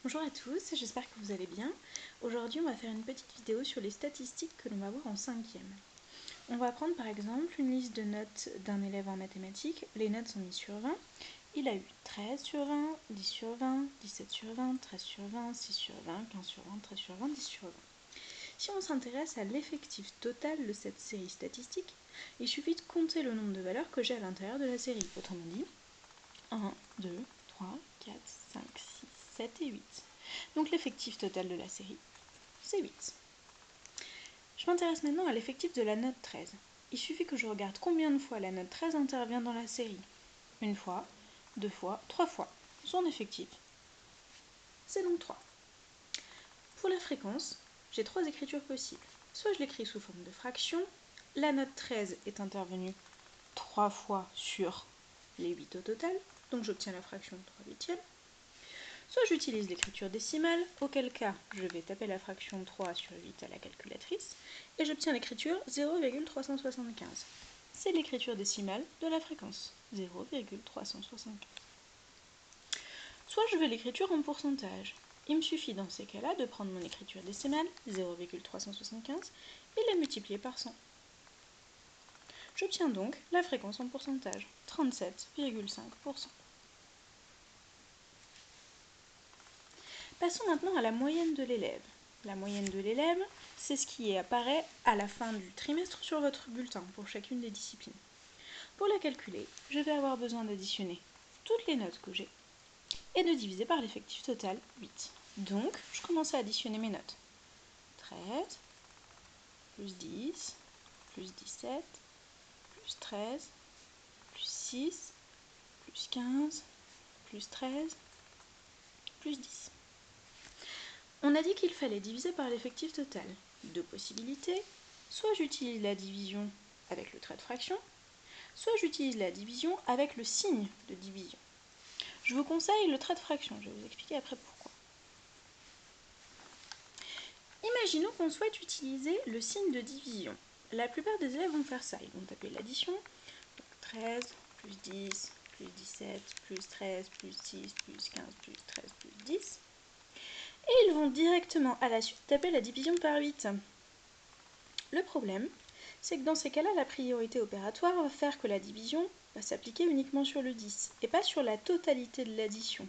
Bonjour à tous, j'espère que vous allez bien. Aujourd'hui, on va faire une petite vidéo sur les statistiques que l'on va voir en 5e. On va prendre par exemple une liste de notes d'un élève en mathématiques. Les notes sont mises sur 20. Il a eu 13 sur 20, 10 sur 20, 17 sur 20, 13 sur 20, 6 sur 20, 15 sur 20, 13 sur 20, 10 sur 20. Si on s'intéresse à l'effectif total de cette série statistique, il suffit de compter le nombre de valeurs que j'ai à l'intérieur de la série. Autrement dit, 1, 2, 3, 4, 5, 6, 7 et 8. Donc l'effectif total de la série, c'est 8. Je m'intéresse maintenant à l'effectif de la note 13. Il suffit que je regarde combien de fois la note 13 intervient dans la série. Une fois, deux fois, trois fois. Son effectif, c'est donc 3. Pour la fréquence, j'ai 3 écritures possibles. Soit je l'écris sous forme de fraction, la note 13 est intervenue 3 fois sur les 8 au total, donc j'obtiens la fraction 3 huitièmes. Soit j'utilise l'écriture décimale, auquel cas je vais taper la fraction 3 sur 8 à la calculatrice, et j'obtiens l'écriture 0,375. C'est l'écriture décimale de la fréquence, 0,375. Soit je veux l'écriture en pourcentage. Il me suffit dans ces cas-là de prendre mon écriture décimale, 0,375, et la multiplier par 100. J'obtiens donc la fréquence en pourcentage, 37,5%. Passons maintenant à la moyenne de l'élève. La moyenne de l'élève, c'est ce qui apparaît à la fin du trimestre sur votre bulletin pour chacune des disciplines. Pour la calculer, je vais avoir besoin d'additionner toutes les notes que j'ai et de diviser par l'effectif total, 8. Donc, je commence à additionner mes notes. 13, plus 10, plus 17, plus 13, plus 6, plus 15, plus 13, plus 10. On a dit qu'il fallait diviser par l'effectif total. Deux possibilités, soit j'utilise la division avec le trait de fraction, soit j'utilise la division avec le signe de division. Je vous conseille le trait de fraction, je vais vous expliquer après pourquoi. Imaginons qu'on souhaite utiliser le signe de division. La plupart des élèves vont faire ça, ils vont taper l'addition, 13, plus 10, plus 17, plus 13, plus 6, plus 15, plus 13, plus 10. Et ils vont directement à la suite taper la division par 8. Le problème, c'est que dans ces cas-là, la priorité opératoire va faire que la division va s'appliquer uniquement sur le 10 et pas sur la totalité de l'addition.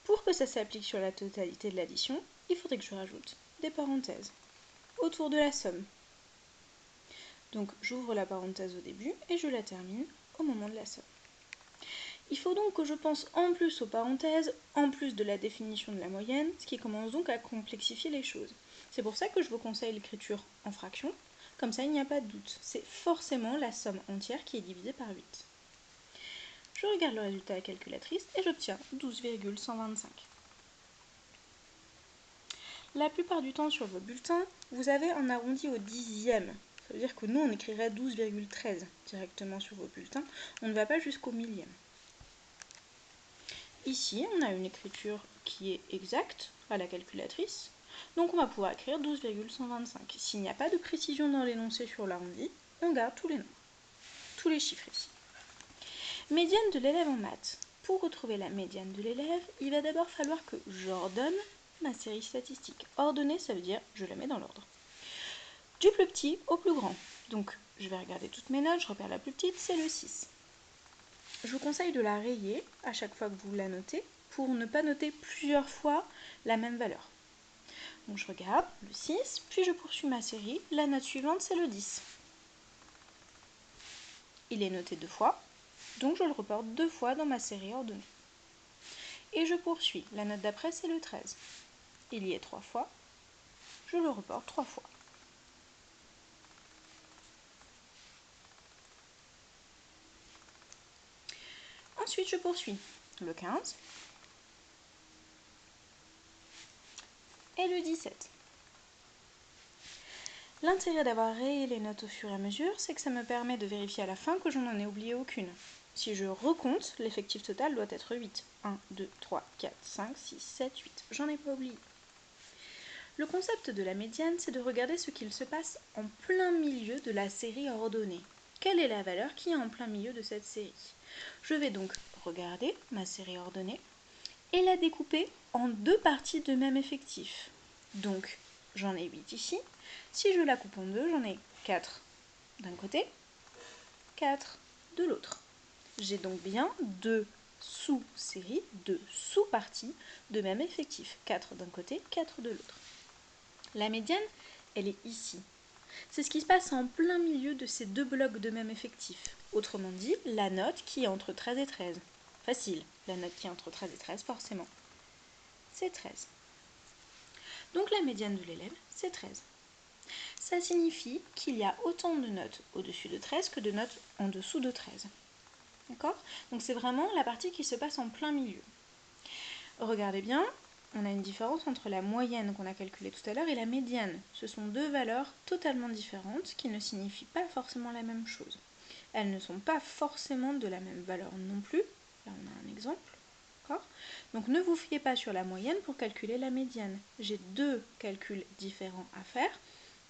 Pour que ça s'applique sur la totalité de l'addition, il faudrait que je rajoute des parenthèses autour de la somme. Donc j'ouvre la parenthèse au début et je la termine au moment de la somme. Il faut donc que je pense en plus aux parenthèses, en plus de la définition de la moyenne, ce qui commence donc à complexifier les choses. C'est pour ça que je vous conseille l'écriture en fraction, comme ça il n'y a pas de doute. C'est forcément la somme entière qui est divisée par 8. Je regarde le résultat à la calculatrice et j'obtiens 12,125. La plupart du temps sur vos bulletins, vous avez un arrondi au dixième. Ça veut dire que nous, on écrirait 12,13 directement sur vos bulletins. On ne va pas jusqu'au millième. Ici, on a une écriture qui est exacte à la calculatrice. Donc on va pouvoir écrire 12,125. S'il n'y a pas de précision dans l'énoncé sur l'arrondi, on garde tous les noms, tous les chiffres ici. Médiane de l'élève en maths. Pour retrouver la médiane de l'élève, il va d'abord falloir que j'ordonne ma série statistique. Ordonner, ça veut dire je la mets dans l'ordre. Du plus petit au plus grand. Donc je vais regarder toutes mes notes, je repère la plus petite, c'est le 6. Je vous conseille de la rayer à chaque fois que vous la notez pour ne pas noter plusieurs fois la même valeur. Donc je regarde le 6, puis je poursuis ma série. La note suivante, c'est le 10. Il est noté 2 fois, donc je le reporte 2 fois dans ma série ordonnée. Et je poursuis. La note d'après, c'est le 13. Il y est 3 fois, je le reporte 3 fois. Ensuite, je poursuis. Le 15 et le 17. L'intérêt d'avoir rayé les notes au fur et à mesure, c'est que ça me permet de vérifier à la fin que je n'en ai oublié aucune. Si je recompte, l'effectif total doit être 8. 1, 2, 3, 4, 5, 6, 7, 8. J'en ai pas oublié. Le concept de la médiane, c'est de regarder ce qu'il se passe en plein milieu de la série ordonnée. Quelle est la valeur qui est en plein milieu de cette série? Je vais donc regarder ma série ordonnée et la découper en deux parties de même effectif. Donc, j'en ai 8 ici. Si je la coupe en deux, j'en ai 4 d'un côté, 4 de l'autre. J'ai donc bien deux sous-séries, deux sous-parties de même effectif. 4 d'un côté, 4 de l'autre. La médiane, elle est ici. C'est ce qui se passe en plein milieu de ces deux blocs de même effectif. Autrement dit, la note qui est entre 13 et 13. Facile, la note qui est entre 13 et 13, forcément. C'est 13. Donc la médiane de l'élève, c'est 13. Ça signifie qu'il y a autant de notes au-dessus de 13 que de notes en dessous de 13. D'accord? Donc c'est vraiment la partie qui se passe en plein milieu. Regardez bien, on a une différence entre la moyenne qu'on a calculée tout à l'heure et la médiane. Ce sont deux valeurs totalement différentes qui ne signifient pas forcément la même chose. Elles ne sont pas forcément de la même valeur non plus. Là on a un exemple. Donc ne vous fiez pas sur la moyenne pour calculer la médiane. J'ai deux calculs différents à faire.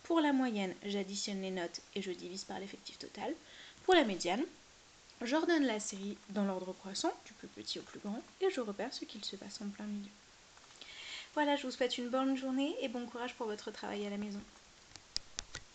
Pour la moyenne, j'additionne les notes et je divise par l'effectif total. Pour la médiane, j'ordonne la série dans l'ordre croissant, du plus petit au plus grand, et je repère ce qu'il se passe en plein milieu. Voilà, je vous souhaite une bonne journée et bon courage pour votre travail à la maison.